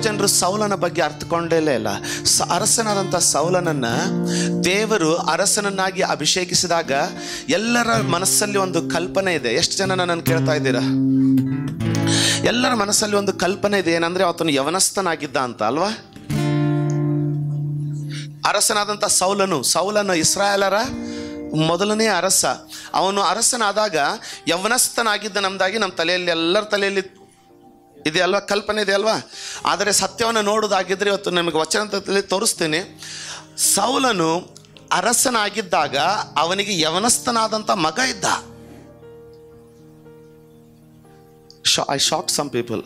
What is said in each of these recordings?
ಜನರು ಸೌಲನ ಬಗ್ಗೆ ಅರ್ಥಕೊಂಡೇ ಇಲ್ಲ. ಅರಸನಾದಂಥ ಸೌಲನನ್ನು ದೇವರು ಅರಸನನ್ನಾಗಿ ಅಭಿಷೇಕಿಸಿದಾಗ ಎಲ್ಲರ ಮನಸ್ಸಲ್ಲಿ ಒಂದು ಕಲ್ಪನೆ ಇದೆ. ಎಷ್ಟು ಜನ ನನ್ನನ್ನು ಕೇಳ್ತಾ ಇದ್ದೀರಾ? ಎಲ್ಲರ ಮನಸ್ಸಲ್ಲಿ ಒಂದು ಕಲ್ಪನೆ ಇದೆ, ಏನಂದ್ರೆ ಆತನು ಯವನಸ್ಥನಾಗಿದ್ದ ಅಂತ ಅಲ್ವಾ? ಅರಸನಾದಂಥ ಸೌಲನು ಇಸ್ರಾಯೇಲರ ಮೊದಲನೇ ಅರಸ. ಅವನು ಅರಸನಾದಾಗ ಯವನಸ್ಥನಾಗಿದ್ದ ನಮ್ದಾಗಿ ನಮ್ಮ ತಲೆಯಲ್ಲಿ, ಎಲ್ಲರ ತಲೆಯಲ್ಲಿ ಇದೆ ಅಲ್ವಾ, ಕಲ್ಪನೆ ಇದೆ ಅಲ್ವಾ? ಆದರೆ ಸತ್ಯವನ್ನು ನೋಡೋದಾಗಿದ್ದರೆ ಇವತ್ತು ನಿಮಗೆ ವಚನದಲ್ಲಿ ತೋರಿಸ್ತೀನಿ. ಸೌಲನು ಅರಸನಾಗಿದ್ದಾಗ ಅವನಿಗೆ ಯವನಸ್ಥನಾದಂಥ ಮಗ ಇದ್ದ. I shock some people.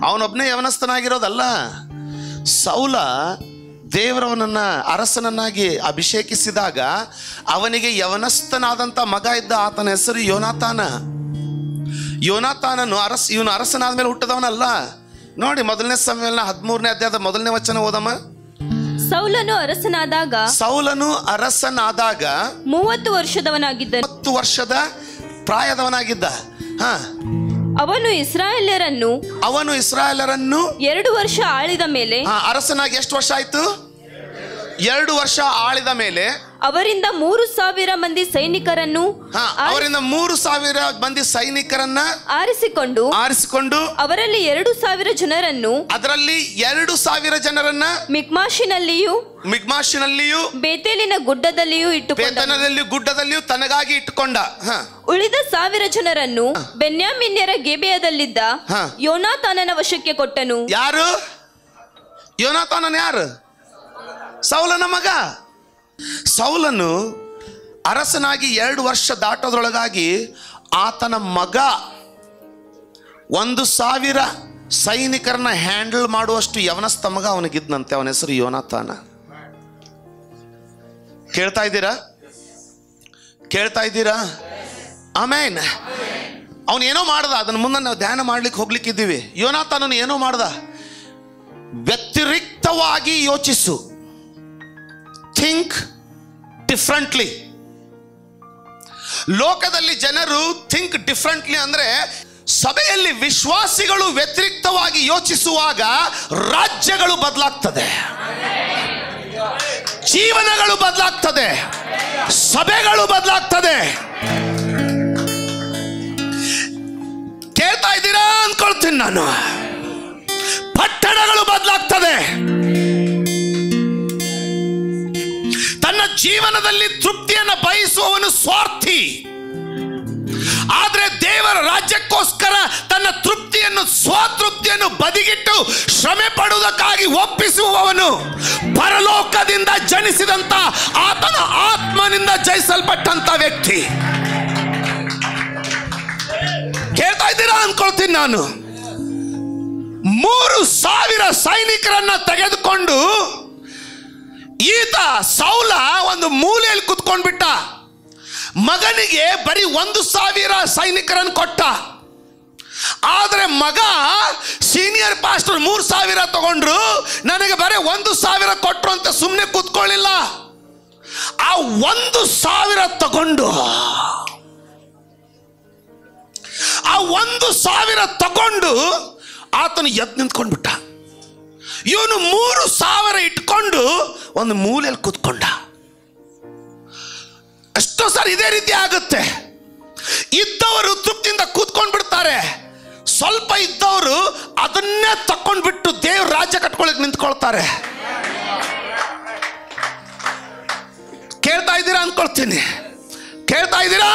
ಅವನೊಬ್ಬನೇ ಯವನಸ್ಥನಾಗಿರೋದಲ್ಲ, ಸೌಲ ದೇವರವನನ್ನು ಅರಸನನ್ನಾಗಿ ಅಭಿಷೇಕಿಸಿದಾಗ ಅವನಿಗೆ ಯವನಸ್ಥನಾದಂಥ ಮಗ ಇದ್ದ. ಆತನ ಹೆಸರು ಯೋನಾತಾನನು ಇವನು ಅರಸನಾದ ಮೇಲೆ ಹುಟ್ಟದವನಲ್ಲ. ನೋಡಿ, ಮೊದಲನೇ ಸಮುವೇಲನ 13ನೇ ಅಧ್ಯಾಯದ 1ನೇ ವಚನ ಓದಮ್ಮ. ಸೌಲನು ಅರಸನಾದಾಗ 30 ವರ್ಷದವನಾಗಿದ್ದ. 30 ವರ್ಷದ ಪ್ರಾಯದವನಾಗಿದ್ದ. ಅವನು ಇಸ್ರಾಯೇಲರನ್ನು 2 ವರ್ಷ ಆಳಿದ ಮೇಲೆ, ಅರಸನಾಗಿ ಎಷ್ಟು ವರ್ಷ ಆಯ್ತು? 2 ವರ್ಷ ಆಳಿದ ಮೇಲೆ ಅವರಿಂದ 3,000 ಮಂದಿ ಸೈನಿಕರನ್ನು ಆರಿಸಿಕೊಂಡು ಅವರಲ್ಲಿ 2,000 ಜನರನ್ನು ಮಿಗ್ಮಾಷಿನಲ್ಲಿಯೂ ಬೇತೇಲಿನ ಗುಡ್ಡದಲ್ಲಿಯೂ ತನಗಾಗಿ ಇಟ್ಟುಕೊಂಡ. ಉಳಿದ 1,000 ಜನರನ್ನು ಬೆನ್ಯಾಮೀನ್ಯರ ಗೆಬೆಯದಲ್ಲಿದ್ದ ಯೋನಾತಾನನ ವಶಕ್ಕೆ ಕೊಟ್ಟನು. ಯಾರು ಯೋನಾತಾನನ? ಯಾರು? ಸೌಲನ ಮಗ. ಸೌಲನು ಅರಸನಾಗಿ 2 ವರ್ಷ ದಾಟೋದ್ರೊಳಗಾಗಿ ಆತನ ಮಗ 1,000 ಸೈನಿಕರನ್ನ ಹ್ಯಾಂಡಲ್ ಮಾಡುವಷ್ಟು ಯವನಸ್ಥ ಮಗ ಅವನಿಗಿದ್ನಂತೆ. ಅವನ ಹೆಸರು ಯೋನಾತಾನ. ಕೇಳ್ತಾ ಇದ್ದೀರಾ? ಆಮೇನ್. ಅವನೇನೋ ಮಾಡ್ದ, ಅದನ್ನ ಮುಂದೆ ನಾವು ಧ್ಯಾನ ಮಾಡ್ಲಿಕ್ಕೆ ಹೋಗ್ಲಿಕ್ಕಿದ್ದೀವಿ. ಯೋನಾತಾನನು ಏನೋ ಮಾಡ್ದ. ವ್ಯತಿರಿಕ್ತವಾಗಿ ಯೋಚಿಸು, ಥಿಂಕ್ ಡಿಫ್ರೆಂಟ್ಲಿ. ಲೋಕದಲ್ಲಿ ಜನರು ಥಿಂಕ್ ಡಿಫ್ರೆಂಟ್ಲಿ ಅಂದ್ರೆ, ಸಭೆಯಲ್ಲಿ ವಿಶ್ವಾಸಿಗಳು ವ್ಯತಿರಿಕ್ತವಾಗಿ ಯೋಚಿಸುವಾಗ ರಾಜ್ಯಗಳು ಬದಲಾಗ್ತದೆ, ಜೀವನಗಳು ಬದಲಾಗ್ತದೆ, ಸಭೆಗಳು ಬದಲಾಗ್ತದೆ. ಕೇಳ್ತಾ ಇದ್ದೀರಾ ಅನ್ಕೊಳ್ತೀನಿ ನಾನು. ಪಟ್ಟಣಗಳು ಬದಲಾಗ್ತದೆ. ತನ್ನ ಜೀವನದಲ್ಲಿ ತೃಪ್ತಿಯನ್ನು ಬಯಸುವವನು ಸ್ವಾರ್ಥಿ, ಆದ್ರೆ ದೇವರ ರಾಜ್ಯಕ್ಕೋಸ್ಕರ ತನ್ನ ಸ್ವತೃಪ್ತಿಯನ್ನು ಬದಿಗಿಟ್ಟು ಶ್ರಮೆ ಪಡುವುದಕ್ಕಾಗಿ ಒಪ್ಪಿಸುವವನು ಪರಲೋಕದಿಂದ ಜನಿಸಿದಂತ ಆತನ ಆತ್ಮನಿಂದ ಜಯಿಸಲ್ಪಟ್ಟಂತ ವ್ಯಕ್ತಿ. ಕೇಳ್ತಾ ಇದ್ದೀರಾ ಅನ್ಕೊಳ್ತೀನಿ ನಾನು. 3,000 ಸೈನಿಕರನ್ನ ತೆಗೆದುಕೊಂಡು ಈತ ಸೌಲ ಒಂದು ಮೂಲೆಯಲ್ಲಿ ಕುತ್ಕೊಂಡ್ಬಿಟ್ಟ. ಮಗನಿಗೆ ಬರೀ 1,000 ಸೈನಿಕರನ್ನು ಕೊಟ್ಟ. ಆದ್ರೆ ಮಗ ಸೀನಿಯರ್ ಪಾಸ್ಟರ್ 3,000 ತಗೊಂಡ್ರು, ನನಗೆ ಬರೀ 1,000 ಕೊಟ್ರು ಅಂತ ಸುಮ್ಮನೆ ಕೂತ್ಕೊಳ್ಳಿಲ್ಲ. ಆ 1,000 ತಗೊಂಡು ಆತನು ಎದ್ದು ನಿಂತ್ಕೊಂಡ್ಬಿಟ್ಟ. ಇವನು 3,000 ಇಟ್ಕೊಂಡು ಒಂದು ಮೂಲೆಯಲ್ಲಿ ಕೂತ್ಕೊಂಡ. ಎಷ್ಟೋ ಸಾರಿ ಇದೇ ರೀತಿ ಆಗುತ್ತೆ. ಇದ್ದವರು ತೃಪ್ತಿಯಿಂದ ಕೂತ್ಕೊಂಡು ಬಿಡ್ತಾರೆ, ಸ್ವಲ್ಪ ಇದ್ದವರು ಅದನ್ನೇ ತಕೊಂಡ್ಬಿಟ್ಟು ದೇವ್ರ ರಾಜ್ಯ ಕಟ್ಕೊಳ್ಳಿಕ್ಕೆ ನಿಂತ್ಕೊಳ್ತಾರೆ. ಕೇಳ್ತಾ ಇದ್ದೀರಾ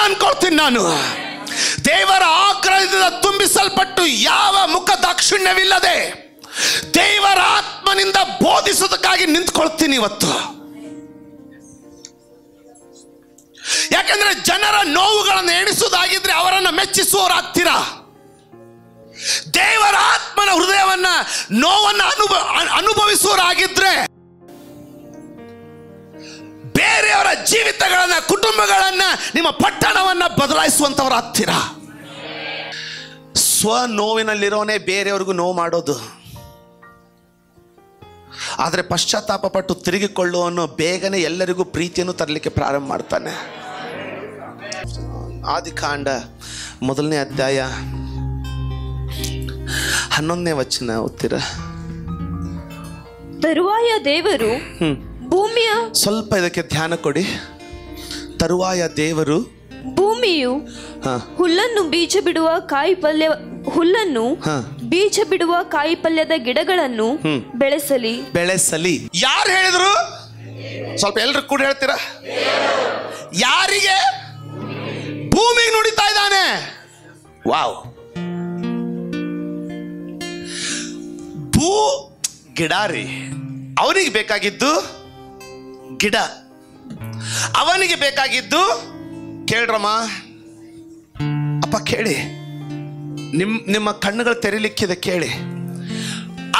ಅನ್ಕೊಳ್ತೀನಿ ನಾನು. ದೇವರ ಆಗ್ರಹದಿಂದ ತುಂಬಿಸಲ್ಪಟ್ಟು ಯಾವ ಮುಖ ದಾಕ್ಷಿಣ್ಯವಿಲ್ಲದೆ ದೇವರ ಆತ್ಮನಿಂದ ಬೋಧಿಸೋದಕ್ಕಾಗಿ ನಿಂತ್ಕೊಳ್ತೀನಿ ಇವತ್ತು. ಯಾಕಂದ್ರೆ ಜನರ ನೋವುಗಳನ್ನು ಎಣಿಸುವುದಾಗಿದ್ರೆ ಅವರನ್ನು ಮೆಚ್ಚಿಸುವವರಾಗ್ತೀರಾ. ದೇವರ ಆತ್ಮನ ಹೃದಯವನ್ನ ನೋವನ್ನು ಅನುಭವಿಸುವವರಾಗಿದ್ರೆ ಬೇರೆಯವರ ಜೀವಿತಗಳನ್ನ, ಕುಟುಂಬಗಳನ್ನ, ನಿಮ್ಮ ಪಟ್ಟಣವನ್ನ ಬದಲಾಯಿಸುವಂತವರಾಗ್ತೀರಾ. ಸ್ವ ನೋವಿನಲ್ಲಿರೋನೇ ಬೇರೆಯವ್ರಿಗೂ ನೋವು ಮಾಡೋದು. ಆದರೆ ಪಶ್ಚಾತ್ತಾಪ ಪಟ್ಟು ತಿರುಗಿಕೊಳ್ಳುವನು ಬೇಗನೆ ಎಲ್ಲರಿಗೂ ಪ್ರೀತಿಯನ್ನು ತರಲಿಕ್ಕೆ ಪ್ರಾರಂಭ ಮಾಡ್ತಾನೆ. ಆದಿಕಾಂಡ 1ನೇ ಅಧ್ಯಾಯ 11ನೇ ವಚನ ಓದ್ತೀರಾ? ತರುವಾಯ ದೇವರು ಭೂಮಿಯ ಸ್ವಲ್ಪ ಇದಕ್ಕೆ ಧ್ಯಾನ ಕೊಡಿ. ತರುವಾಯ ದೇವರು ಭೂಮಿಯು ಹುಲ್ಲನ್ನು ಬೀಜ ಬಿಡುವ ಕಾಯಿ ಪಲ್ಯದ ಗಿಡಗಳನ್ನು ಬೆಳೆಸಲಿ. ಯಾರು ಹೇಳಿದ್ರು? ಸ್ವಲ್ಪ ಎಲ್ರು ಕೂಡ ಹೇಳ್ತೀರಾ? ಯಾರಿಗೆ? ಭೂಮಿಗೆ ನುಡಿತಾ ಇದ್ದಾನೆ. ವಾವ್. ಗಿಡ ರೀ. ಅವನಿಗೆ ಬೇಕಾಗಿದ್ದು ಗಿಡ, ಅವನಿಗೆ ಬೇಕಾಗಿದ್ದು ಕೇಳ್ರಮ್ಮ ಅಪ್ಪ, ಕೇಳಿ, ನಿಮ್ಮ ಕಣ್ಣುಗಳು ತೆರಿಲಿಕ್ಕಿದೆ, ಕೇಳಿ.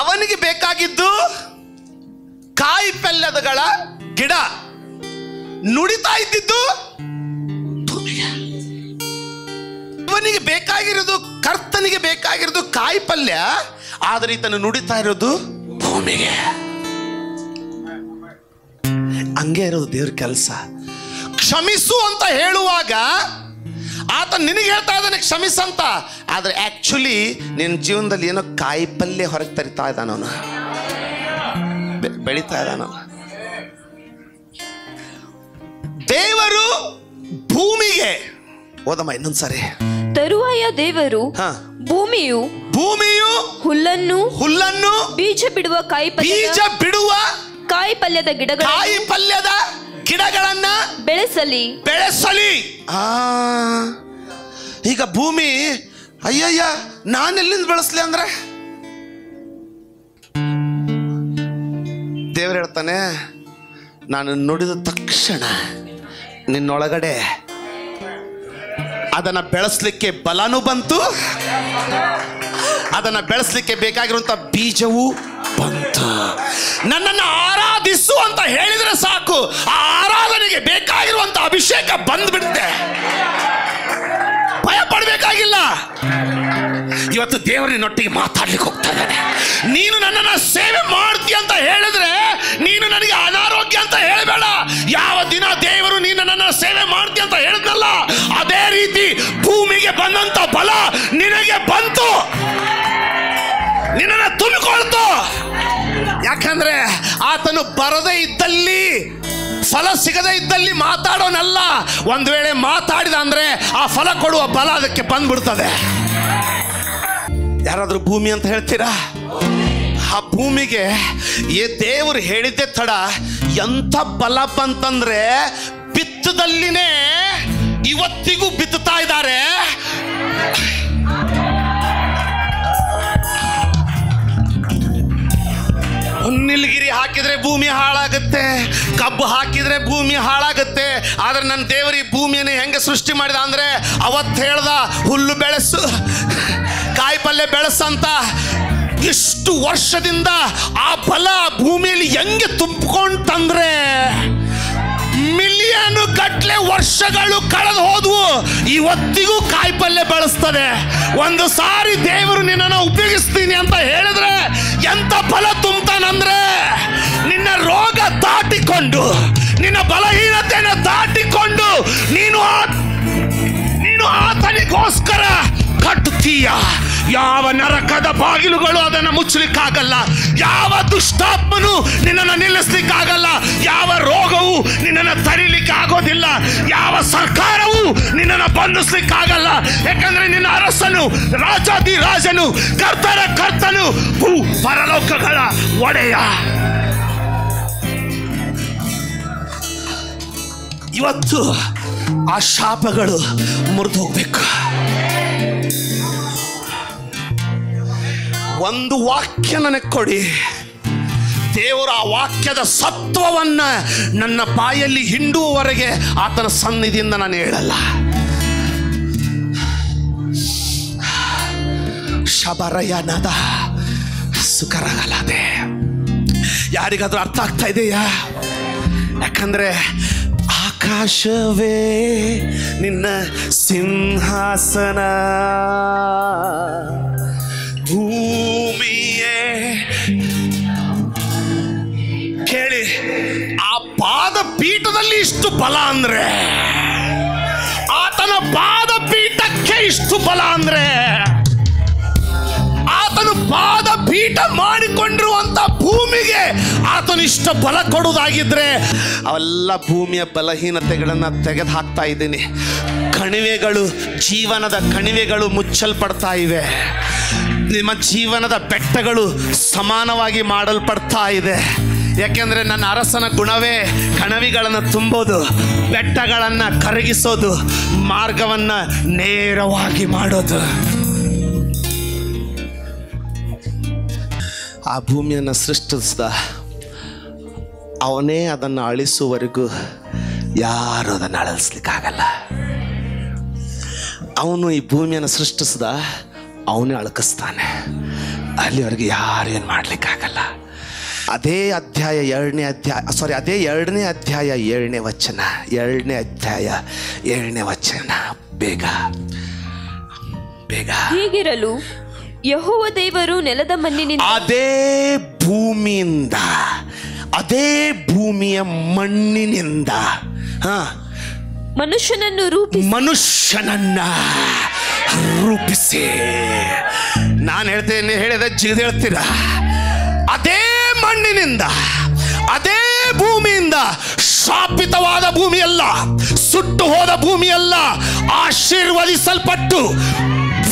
ಅವನಿಗೆ ಬೇಕಾಗಿದ್ದು ಕಾಯಿ ಪಲ್ಯದಗಳ ಗಿಡ, ನುಡಿತಾ ಇದ್ದಿದ್ದು ಭೂಮಿಗೆ. ಅವನಿಗೆ ಬೇಕಾಗಿರೋದು, ಕರ್ತನಿಗೆ ಬೇಕಾಗಿರೋದು ಕಾಯಿ ಪಲ್ಯ, ಆದರೆ ಈತನು ನುಡಿತಾ ಇರೋದು ಭೂಮಿಗೆ. ಹಂಗೆ ಇರೋದು ದೇವ್ರ ಕೆಲಸ. ಕ್ಷಮಿಸು ಅಂತ ಹೇಳುವಾಗ ಆತ ನಿನಗೆ ಹೇಳ್ತಾ ಇದ್ದಾನೆ ಕ್ಷಮಿಸಂತ, ಆದ್ರೆ ಆಕ್ಚುಲಿ ನಿನ್ನ ಜೀವನದಲ್ಲಿ ಏನೋ ಕಾಯಿ ಪಲ್ಯ ಹೊರಗೆ ತರಿತಾ ಇದ್ದಾನ, ಅವನು ಬೆಳೀತಾ ಇದ್ದಾನ. ದೇವರು ಭೂಮಿಗೆ, ಓದಮ್ಮ ಇನ್ನೊಂದ್ಸರಿ. ತರುವಾಯ ದೇವರು ಭೂಮಿಯು ಹುಲ್ಲನ್ನು ಬೀಜ ಬಿಡುವ ಕಾಯಿ ಪಲ್ಯದ ಗಿಡಗಳನ್ನ ಬೆಳೆಸಲಿ. ಈಗ ಭೂಮಿ ಅಯ್ಯಯ್ಯ ನಾನೆಲ್ಲಿಂದ ಬೆಳೆಸ್ಲಿ ಅಂದ್ರೆ ದೇವರು ಹೇಳ್ತಾನೆ, ನಾನು ನುಡಿದ ತಕ್ಷಣ ನಿನ್ನೊಳಗಡೆ ಅದನ್ನ ಬೆಳೆಸ್ಲಿಕ್ಕೆ ಬಲನೂ ಬಂತು, ಅದನ್ನ ಬೆಳೆಸ್ಲಿಕ್ಕೆ ಬೇಕಾಗಿರುವಂತ ಬೀಜವೂ ಬಂತು. ನನ್ನನ್ನು ಆರಾಧಿಸು ಅಂತ ಹೇಳಿದ್ರೆ ಸಾಕು, ಆ ಆರಾಧನೆಗೆ ಬೇಕಾಗಿರುವಂತ ಅಭಿಷೇಕ ಬಂದ್ಬಿಡುತ್ತೆ. ಭಯ ಪಡಬೇಕಾಗಿಲ್ಲ. ಇವತ್ತು ದೇವರಿನೊಟ್ಟಿಗೆ ಮಾತಾಡ್ಲಿಕ್ಕೆ ಹೋಗ್ತಾ ಇದ್ದಾನೆ. ನೀನು ನನ್ನನ್ನು ಸೇವೆ ಮಾಡ್ತೀಯ ಅಂತ ಹೇಳಿದ್ರೆ ನೀನು ನನಗೆ ಅನಾರೋಗ್ಯ ಅಂತ ಹೇಳಬೇಡ. ಯಾವ ದಿನ ದೇವರು ನೀನು ನನ್ನನ್ನು ಸೇವೆ ಮಾಡ್ತೀಯ ಅಂತ ಹೇಳಿದ್ನಲ್ಲ, ಅದೇ ರೀತಿ ಭೂಮಿಗೆ ಬಂದಂತ ಬಲ ನಿನಗೆ ಬಂತು, ನಿನ್ನನ್ನು ತುಂಬಿಕೊಳ್ತು. ಯಾಕಂದ್ರೆ ಆತನು ಬರದೇ ಇದ್ದಲ್ಲಿ, ಫಲ ಸಿಗದೇ ಇದ್ದಲ್ಲಿ ಮಾತಾಡೋನಲ್ಲ. ಒಂದು ವೇಳೆ ಮಾತಾಡಿದ ಅಂದ್ರೆ ಆ ಫಲ ಕೊಡುವ ಬಲ ಅದಕ್ಕೆ ಬಂದ್ಬಿಡ್ತದೆ. ಯಾರಾದ್ರೂ ಭೂಮಿ ಅಂತ ಹೇಳ್ತೀರಾ? ಆ ಭೂಮಿಗೆ ದೇವರು ಹೇಳಿದ್ದೆ ತಡ ಎಂಥ ಬಲ ಬಂತಂದ್ರೆ ಬಿತ್ತದಲ್ಲಿನೇ ಇವತ್ತಿಗೂ ಬಿತ್ತುತ್ತಾ ಇದ್ದಾರೆ. ನೀಲಗಿರಿ ಹಾಕಿದ್ರೆ ಭೂಮಿ ಹಾಳಾಗುತ್ತೆ, ಕಬ್ಬು ಹಾಕಿದ್ರೆ ಭೂಮಿ ಹಾಳಾಗುತ್ತೆ. ಆದ್ರೆ ನನ್ನ ದೇವರು ಈ ಭೂಮಿಯನ್ನು ಹೆಂಗೆ ಸೃಷ್ಟಿ ಮಾಡಿದ ಅಂದ್ರೆ ಅವತ್ತು ಹೇಳ್ದ ಹುಲ್ಲು ಬೆಳೆಸು, ಕಾಯಿ ಪಲ್ಯ ಬೆಳೆಸಂತ. ಇಷ್ಟು ವರ್ಷದಿಂದ ಆ ಬಲ ಭೂಮಿಯಲ್ಲಿ ಹೆಂಗೆ ತುಂಬಿಕೊಂಡ್ತಂದ್ರೆ ಮಿಲಿಯನ್ ಗಟ್ಲೆ ವರ್ಷಗಳು ಕಳೆದು ಹೋದ್ವು, ಇವತ್ತಿಗೂ ಕಾಯಿ ಪಲ್ಯ ಬೆಳೆಸ್ತದೆ. ಒಂದು ಸಾರಿ ದೇವರು ನಿನ್ನನ್ನು ಉಪಯೋಗಿಸ್ತೀನಿ ಅಂತ ಹೇಳಿದ್ರೆ ಎಂತ ಫಲ ತುಂಬ್ತಾನಂದ್ರೆ, ನಿನ್ನ ರೋಗ ದಾಟಿಕೊಂಡು, ನಿನ್ನ ಬಲಹೀನತೆಯನ್ನು ದಾಟಿಕೊಂಡು ನೀನು ಆತನಿಗೋಸ್ಕರ ಕಟ್ಟುತ್ತೀಯ. ಯಾವ ನರಕದ ಬಾಗಿಲುಗಳು ಅದನ್ನು ಮುಚ್ಚಲಿಕ್ಕಾಗಲ್ಲ, ಯಾವ ದುಷ್ಟಾತ್ಮನು ನಿನ್ನನ್ನು ನಿಲ್ಲಿಸ್ಲಿಕ್ಕಾಗಲ್ಲ, ಯಾವ ರೋಗವು ನಿನ್ನನ್ನು ತಡಿಲಿಕ್ಕೆ ಆಗೋದಿಲ್ಲ, ಯಾವ ಸರ್ಕಾರವು ನಿನ್ನನ್ನು ಬಂಧಿಸ್ಲಿಕ್ಕಾಗಲ್ಲ. ಯಾಕಂದ್ರೆ ನಿನ್ನ ಅರಸನು, ರಾಜಾದಿ ರಾಜನು, ಕರ್ತನ ಕರ್ತನು, ಭೂ ಪರಲೋಕಗಳ ಒಡೆಯ. ಇವತ್ತು ಆ ಶಾಪಗಳು ಮುರಿದು ಹೋಗ್ಬೇಕು. ಒಂದು ವಾಕ್ಯ ನನಗೆ ಕೊಡಿ, ದೇವರು ಆ ವಾಕ್ಯದ ಸತ್ವವನ್ನ ನನ್ನ ಬಾಯಲ್ಲಿ ಹಿಂಡುವವರೆಗೆ ಆತನ ಸನ್ನಿಧಿಯಿಂದ ನಾನು ಹೇಳಲ್ಲ. ಶಬರಯನದ ಸುಕರಗಲದೆ. ಯಾರಿಗಾದ್ರೂ ಅರ್ಥ ಆಗ್ತಾ ಇದೆಯಾ? ಯಾಕಂದ್ರೆ ಆಕಾಶವೇ ನಿನ್ನ ಸಿಂಹಾಸನ, ಭೂಮಿಯೇ. ಕೇಳಿ, ಆ ಪಾದ ಪೀಠದಲ್ಲಿ ಇಷ್ಟು ಬಲ ಅಂದ್ರೆ, ಆತನ ಪಾದ ಪೀಠಕ್ಕೆ ಇಷ್ಟು ಬಲ ಅಂದ್ರೆ, ಆತನು ಪಾದ ಪೀಠ ಮಾಡಿಕೊಂಡಿರುವಂತ ಭೂಮಿಗೆ ಆತನು ಇಷ್ಟ ಬಲ ಕೊಡುವುದಾಗಿದ್ರೆ ಅವೆಲ್ಲ ಭೂಮಿಯ ಬಲಹೀನತೆಗಳನ್ನ ತೆಗೆದು ಹಾಕ್ತಾ ಇದ್ದೀನಿ. ಕಣಿವೆಗಳು, ಜೀವನದ ಕಣಿವೆಗಳು ಮುಚ್ಚಲ್ಪಡ್ತಾ ಇವೆ. ನಿಮ್ಮ ಜೀವನದ ಬೆಟ್ಟಗಳು ಸಮಾನವಾಗಿ ಮಾಡಲ್ಪಡ್ತಾ ಇದೆ. ಯಾಕೆಂದ್ರೆ ನನ್ನ ಅರಸನ ಗುಣವೇ ಕಣಿವೆಗಳನ್ನು ತುಂಬೋದು, ಬೆಟ್ಟಗಳನ್ನು ಕರಗಿಸೋದು, ಮಾರ್ಗವನ್ನ ನೇರವಾಗಿ ಮಾಡೋದು. ಆ ಭೂಮಿಯನ್ನು ಸೃಷ್ಟಿಸಿದ ಅವನೇ ಅದನ್ನು ಅಳಿಸುವವರೆಗೂ ಯಾರು ಅದನ್ನು ಅಳಿಸ್ಲಿಕ್ಕಾಗಲ್ಲ. ಅವನು ಈ ಭೂಮಿಯನ್ನು ಸೃಷ್ಟಿಸಿದ, ಅವನೇ ಅಳಕಿಸ್ತಾನೆ. ಅಲ್ಲಿವರೆಗೆ ಯಾರು ಏನು ಮಾಡಲಿಕ್ಕಾಗಲ್ಲ. ಅದೇ ಅಧ್ಯಾಯ ಎರಡನೇ ಅಧ್ಯಾಯ 7ನೇ ವಚನ, 2ನೇ ಅಧ್ಯಾಯ 7ನೇ ವಚನ. ಬೇಗ ಬೇಗ. ಹೀಗಿರಲು ಯೆಹೋವ ದೇವರು ನೆಲದ ಮಣ್ಣಿನಿಂದ, ಅದೇ ಭೂಮಿಯಿಂದ, ಅದೇ ಭೂಮಿಯ ಮಣ್ಣಿನಿಂದ ಮನುಷ್ಯನನ್ನ ರೂಪಿಸಿ. ನಾನು ಹೇಳಿದ ಜಿಗಿದು ಹೇಳ್ತೀರಾ? ಅದೇ ಮಣ್ಣಿನಿಂದ, ಅದೇ ಭೂಮಿಯಿಂದ, ಶಾಪಿತವಾದ ಭೂಮಿಯಲ್ಲ, ಸುಟ್ಟು ಹೋದ ಭೂಮಿಯಲ್ಲ, ಆಶೀರ್ವದಿಸಲ್ಪಟ್ಟು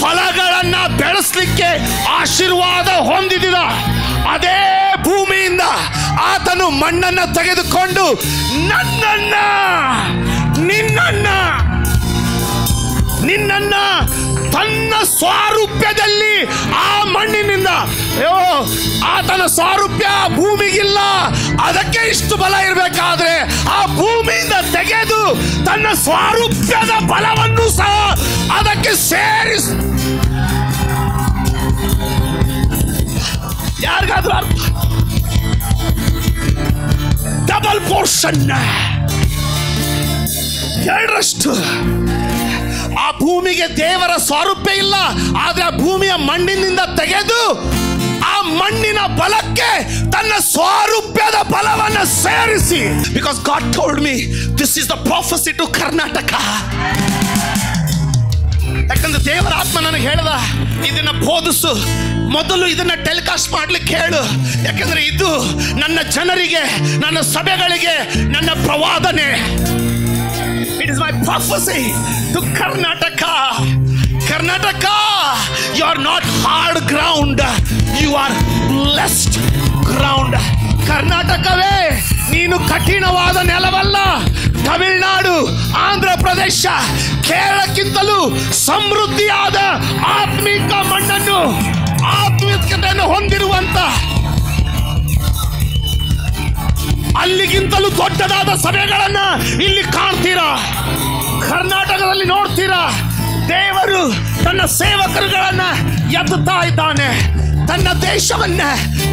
ಫಲಗಳನ್ನ ಬೆಳೆಸಲಿಕ್ಕೆ ಆಶೀರ್ವಾದ ಹೊಂದಿದ ಅದೇ ಭೂಮಿಯಿಂದ ಆತನು ಮಣ್ಣನ್ನ ತೆಗೆದುಕೊಂಡು ನಿನ್ನನ್ನ ತನ್ನ ಸ್ವಾರೂಪ್ಯದಲ್ಲಿ ಆ ಮಣ್ಣಿನಿಂದ, ಆತನ ಸ್ವಾರೂಪ್ಯ ಭೂಮಿಗಿಲ್ಲ, ಅದಕ್ಕೆ ಇಷ್ಟು ಬಲ ಇರಬೇಕಾದ್ರೆ ಆ ಭೂಮಿಯಿಂದ ತೆಗೆದು ತನ್ನ ಸ್ವಾರೂಪ್ಯದ ಬಲವನ್ನು ಸಹ ಅದಕ್ಕೆ ಸೇರಿಸ. ಯಾರಿಗಾದ್ರೂ ಡಬಲ್ ಪೋರ್ಷನ್, 2ರಷ್ಟು. ಆ ಭೂಮಿಗೆ ದೇವರ ಸ್ವಾರೂಪ್ಯ ಇಲ್ಲ, ಆದ್ರೆ ಆ ಭೂಮಿಯ ಮಣ್ಣಿನಿಂದ ತೆಗೆದು ಆ ಮಣ್ಣಿನ ಬಲಕ್ಕೆ ತನ್ನ ಸ್ವಾರೂಪ್ಯದ ಬಲವನ್ನು ಸೇರಿಸಿ. Because God told me this is the prophecy to Karnataka. ಯಾಕಂದ್ರೆ ದೇವರ ಆತ್ಮ ನನಗೆ ಹೇಳ್ದ, ಇದನ್ನ ಬೋಧಿಸು, ಮೊದಲು ಇದನ್ನ ಟೆಲಿಕಾಸ್ಟ್ ಮಾಡ್ಲಿಕ್ಕೆ ಹೇಳು. ಯಾಕಂದ್ರೆ ಇದು ನನ್ನ ಜನರಿಗೆ, ನನ್ನ ಸಭೆಗಳಿಗೆ ನನ್ನ ಪ್ರವಾದನೆ. It is my prophecy to Karnataka. Karnataka, you are not hard ground, you are blessed ground. ಕರ್ನಾಟಕವೇ ನೀನು ಕಠಿಣವಾದ ನೆಲವಲ್ಲ. ತಮಿಳುನಾಡು, ಆಂಧ್ರ ಪ್ರದೇಶ, ಕೇರಳಕ್ಕಿಂತಲೂ ಸಮೃದ್ಧಿಯಾದ ಆತ್ಮಿಕ ಮಣ್ಣನ್ನು, ಆತ್ಮಿಕತೆಯನ್ನು ಹೊಂದಿರುವಂತ, ಅಲ್ಲಿಗಿಂತಲೂ ದೊಡ್ಡದಾದ ಸಭೆಗಳನ್ನ ಇಲ್ಲಿ ಕಾಣ್ತೀರಾ, ಕರ್ನಾಟಕದಲ್ಲಿ ನೋಡ್ತೀರಾ. ದೇವರು ತನ್ನ ಸೇವಕರುಗಳನ್ನ ಎತ್ತುತ್ತಾ ಇದ್ದಾನೆ. ತನ್ನ ದೇಶವನ್ನ,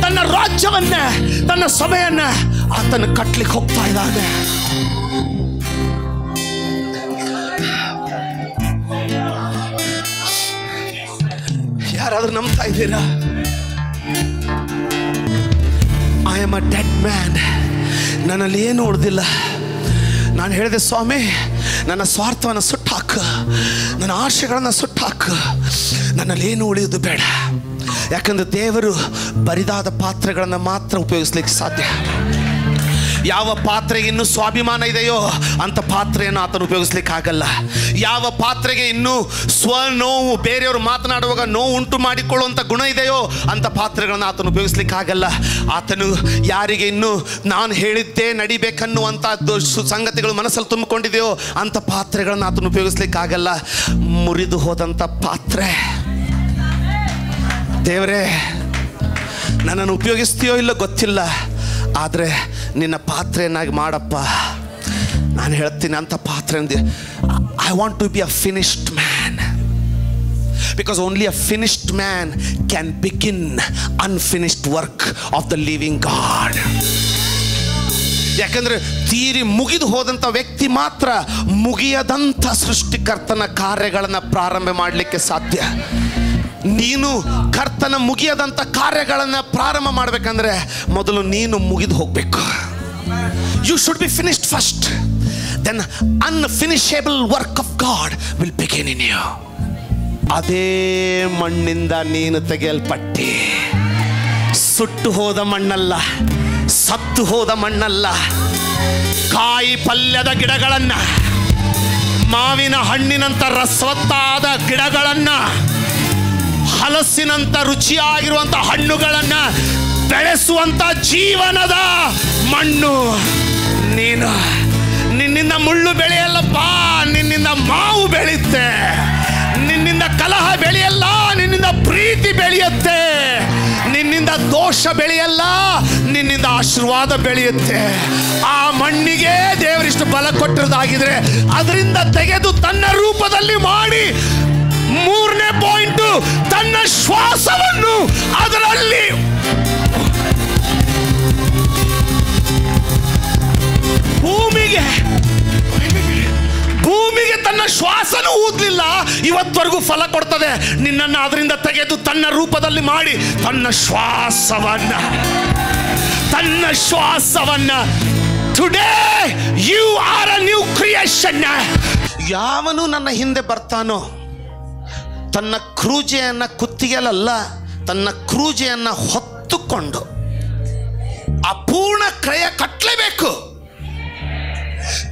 ತನ್ನ ರಾಜ್ಯವನ್ನ, ತನ್ನ ಸಭೆಯನ್ನ ಆತನ ಕಟ್ಲಿಕ್ಕೆ ಹೋಗ್ತಾ ಇದ್ದಾನೆ. ಯಾರಾದ್ರೂ ನಂಬ್ತಾ ಇದ್ದೀರಾ? I am a dead man. ನನ್ನಲ್ಲಿ ಏನು ಉಳಿದಿಲ್ಲ. ನಾನು ಹೇಳಿದೆ, ಸ್ವಾಮಿ ನನ್ನ ಸ್ವಾರ್ಥವನ್ನು ಸುಟ್ಟಾಕು, ನನ್ನ ಆಶೆಗಳನ್ನು ಸುಟ್ಟಾಕು, ನನ್ನಲ್ಲಿ ಏನು ಉಳಿಯೋದು ಬೇಡ. ಯಾಕಂದ್ರೆ ದೇವರು ಬರಿದಾದ ಪಾತ್ರೆಗಳನ್ನು ಮಾತ್ರ ಉಪಯೋಗಿಸ್ಲಿಕ್ಕೆ ಸಾಧ್ಯ. ಯಾವ ಪಾತ್ರೆಗೆ ಇನ್ನೂ ಸ್ವಾಭಿಮಾನ ಇದೆಯೋ ಅಂತ ಪಾತ್ರೆಯನ್ನು ಆತನು ಉಪಯೋಗಿಸ್ಲಿಕ್ಕೆ ಆಗಲ್ಲ. ಯಾವ ಪಾತ್ರೆಗೆ ಇನ್ನೂ ನೋವು, ಬೇರೆಯವರು ಮಾತನಾಡುವಾಗ ನೋವು ಉಂಟು ಮಾಡಿಕೊಳ್ಳುವಂಥ ಗುಣ ಇದೆಯೋ ಅಂತ ಪಾತ್ರೆಗಳನ್ನು ಆತನು ಉಪಯೋಗಿಸ್ಲಿಕ್ಕೆ ಆಗಲ್ಲ. ಆತನು ಯಾರಿಗೆ ಇನ್ನೂ ನಾನು ಹೇಳಿದ್ದೇ ನಡಿಬೇಕನ್ನುವಂಥ ಸಂಗತಿಗಳು ಮನಸ್ಸಲ್ಲಿ ತುಂಬಿಕೊಂಡಿದೆಯೋ ಅಂಥ ಪಾತ್ರೆಗಳನ್ನು ಆತನು ಉಪಯೋಗಿಸ್ಲಿಕ್ಕೆ ಆಗಲ್ಲ. ಮುರಿದು ಹೋದಂಥ ಪಾತ್ರೆ, ದೇವರೇ ನನ್ನನ್ನು ಉಪಯೋಗಿಸ್ತೀಯೋ ಇಲ್ಲೋ ಗೊತ್ತಿಲ್ಲ, ಆದರೆ ನಿನ್ನ ಪಾತ್ರೆಯನ್ನಾಗಿ ಮಾಡಪ್ಪ. ನಾನು ಹೇಳ್ತೀನಿ ಅಂಥ ಪಾತ್ರೆ, I want to be a finished man. Because only a finished man can begin unfinished work of the living God. ಯಾಕಂದ್ರೆ ತೀರಿ ಮುಗಿದು ಹೋದಂಥ ವ್ಯಕ್ತಿ ಮಾತ್ರ ಮುಗಿಯದಂಥ ಸೃಷ್ಟಿಕರ್ತನ ಕಾರ್ಯಗಳನ್ನು ಪ್ರಾರಂಭ ಮಾಡಲಿಕ್ಕೆ ಸಾಧ್ಯ. ನೀನು ಕರ್ತನ ಮುಗಿಯದಂಥ ಕಾರ್ಯಗಳನ್ನು ಪ್ರಾರಂಭ ಮಾಡಬೇಕಂದ್ರೆ ಮೊದಲು ನೀನು ಮುಗಿದು ಹೋಗಬೇಕು. You should be finished first, then unfinishable work of God will begin in you. ಅದೇ ಮಣ್ಣಿಂದ ನೀನು ತೆಗೆಯಲ್ಪಟ್ಟಿ. ಸುಟ್ಟು ಹೋದ ಮಣ್ಣಲ್ಲ, ಸತ್ತು ಹೋದ ಮಣ್ಣಲ್ಲ. ಕಾಯಿ ಪಲ್ಯದ ಗಿಡಗಳನ್ನ, ಮಾವಿನ ಹಣ್ಣಿನಂತ ರಸವತ್ತಾದ ಗಿಡಗಳನ್ನ, ಹಲಸಿನಂತ ರುಚಿಯಾಗಿರುವಂತ ಹಣ್ಣುಗಳನ್ನ ಬೆಳೆಸುವಂತ ಜೀವನದ ಮಣ್ಣು ನೀನು. ನಿನ್ನಿಂದ ಮುಳ್ಳು ಬೆಳೆಯಲ್ಲಪ್ಪ, ನಿನ್ನಿಂದ ಮಾವು ಬೆಳೆಯುತ್ತೆ. ನಿನ್ನಿಂದ ಕಲಹ ಬೆಳೆಯಲ್ಲ, ನಿನ್ನಿಂದ ಪ್ರೀತಿ ಬೆಳೆಯುತ್ತೆ. ನಿನ್ನಿಂದ ದೋಷ ಬೆಳೆಯಲ್ಲ, ನಿನ್ನಿಂದ ಆಶೀರ್ವಾದ ಬೆಳೆಯುತ್ತೆ. ಆ ಮಣ್ಣಿಗೆ ದೇವರಿಷ್ಟು ಬಲ ಕೊಟ್ಟಿರೋದಾಗಿದ್ರೆ ಅದರಿಂದ ತೆಗೆದು ತನ್ನ ರೂಪದಲ್ಲಿ ಮಾಡಿ, ಮೂರನೇ ಪಾಯಿಂಟ್, ತನ್ನ ಶ್ವಾಸವನ್ನು ಅದರಲ್ಲಿ ಭೂಮಿಗೆ ತನ್ನ ಶ್ವಾಸನೂ ಊದಲಿಲ್ಲ, ಇವತ್ತವರೆಗೂ ಫಲ ಕೊಡ್ತದೆ. ನಿನ್ನನ್ನು ಅದರಿಂದ ತೆಗೆದು ತನ್ನ ರೂಪದಲ್ಲಿ ಮಾಡಿ ತನ್ನ ಶ್ವಾಸವನ್ನ today you are a new creation. ಯಾವನು ನನ್ನ ಹಿಂದೆ ಬರ್ತಾನೋ ತನ್ನ ಕ್ರೂಜೆಯನ್ನ ಕುತ್ತಿಗೆಯಲ್ಲ, ತನ್ನ ಕ್ರೂಜೆಯನ್ನ ಹೊತ್ತುಕೊಂಡು ಅಪೂರ್ಣ ಕ್ರಯ ಕಟ್ಟಲೇಬೇಕು.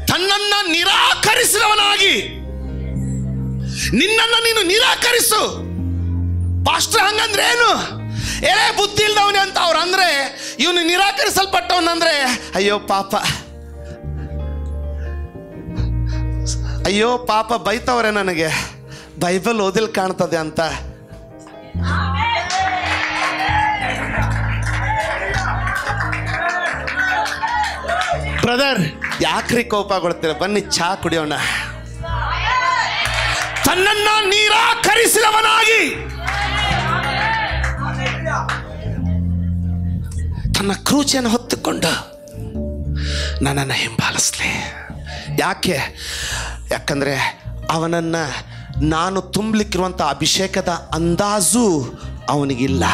ತನ್ನನ್ನ ನಿರಾಕರಿಸಿದವನಾಗಿ, ನಿನ್ನನ್ನು ನೀನು ನಿರಾಕರಿಸು. ಪಾಸ್ಟರ್ ಹಂಗಂದ್ರೆ ಏನು? ಎಲೆ ಬುದ್ಧಿ ಇಲ್ದವನೇ ಅಂತ ಅವ್ರು ಅಂದ್ರೆ, ಇವನು ನಿರಾಕರಿಸಲ್ಪಟ್ಟವನಂದ್ರೆ ಅಯ್ಯೋ ಪಾಪ, ಅಯ್ಯೋ ಪಾಪ ಬೈತವ್ರೆ ನನಗೆ, ಬೈಬಲ್ ಓದಿಲ್ ಕಾಣ್ತದೆ ಅಂತ. ಬ್ರದರ್, ಯಾಕ್ರಿ ಕೋಪಗೊಳ್ತೀರ? ಬನ್ನಿ ಚಾ ಕುಡಿಯೋಣ. ತನ್ನನ್ನ ನಿರಾಕರಿಸಿದವನಾಗಿ, ತನ್ನ ಕ್ರೂಜೆಯನ್ನು ಹೊತ್ತುಕೊಂಡು ನನ್ನನ್ನು ಹಿಂಬಾಲಿಸ್ಲಿ. ಯಾಕಂದ್ರೆ ಅವನನ್ನ ನಾನು ತುಂಬಲಿಕ್ಕಿರುವಂಥ ಅಭಿಷೇಕದ ಅಂದಾಜು ಅವನಿಗಿಲ್ಲ.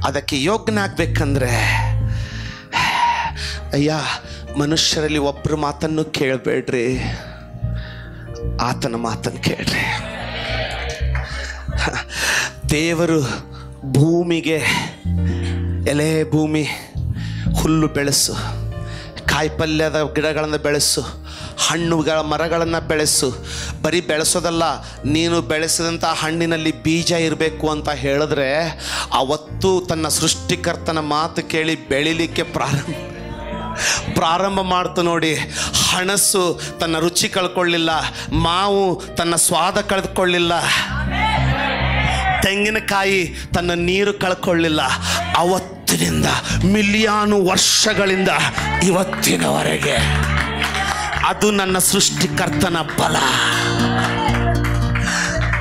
ಅದಕ್ಕೆ ಯೋಗ್ಯನಾಗಬೇಕಂದ್ರೆ ಅಯ್ಯ, ಮನುಷ್ಯರಲ್ಲಿ ಒಬ್ಬರ ಮಾತನ್ನು ಕೇಳಬೇಡ್ರಿ, ಆತನ ಮಾತನ್ನು ಕೇಳ್ರಿ. ದೇವರು ಭೂಮಿಗೆ, ಎಲೆ ಭೂಮಿ, ಹುಲ್ಲು ಬೆಳೆಸು, ಕಾಯಿಪಲ್ಯದ ಗಿಡಗಳನ್ನು ಬೆಳೆಸು, ಹಣ್ಣುಗಳ ಮರಗಳನ್ನು ಬೆಳೆಸು. ಬರೀ ಬೆಳೆಸೋದಲ್ಲ, ನೀನು ಬೆಳೆಸಿದಂಥ ಹಣ್ಣಿನಲ್ಲಿ ಬೀಜ ಇರಬೇಕು ಅಂತ ಹೇಳಿದ್ರೆ ಅವತ್ತು ತನ್ನ ಸೃಷ್ಟಿಕರ್ತನ ಮಾತು ಕೇಳಿ ಬೆಳಿಲಿಕ್ಕೆ ಪ್ರಾರಂಭ ಮಾಡ್ತು ನೋಡಿ. ಹಣಸು ತನ್ನ ರುಚಿ ಕಳ್ಕೊಳ್ಳಿಲ್ಲ, ಮಾವು ತನ್ನ ಸ್ವಾದ ಕಳೆದುಕೊಳ್ಳಿಲ್ಲ, ತೆಂಗಿನಕಾಯಿ ತನ್ನ ನೀರು ಕಳ್ಕೊಳ್ಳಿಲ್ಲ. ಅವತ್ತಿನಿಂದ ಮಿಲಿಯಾನು ವರ್ಷಗಳಿಂದ ಇವತ್ತಿನವರೆಗೆ ಅದು ನನ್ನ ಸೃಷ್ಟಿಕರ್ತನ ಬಲ.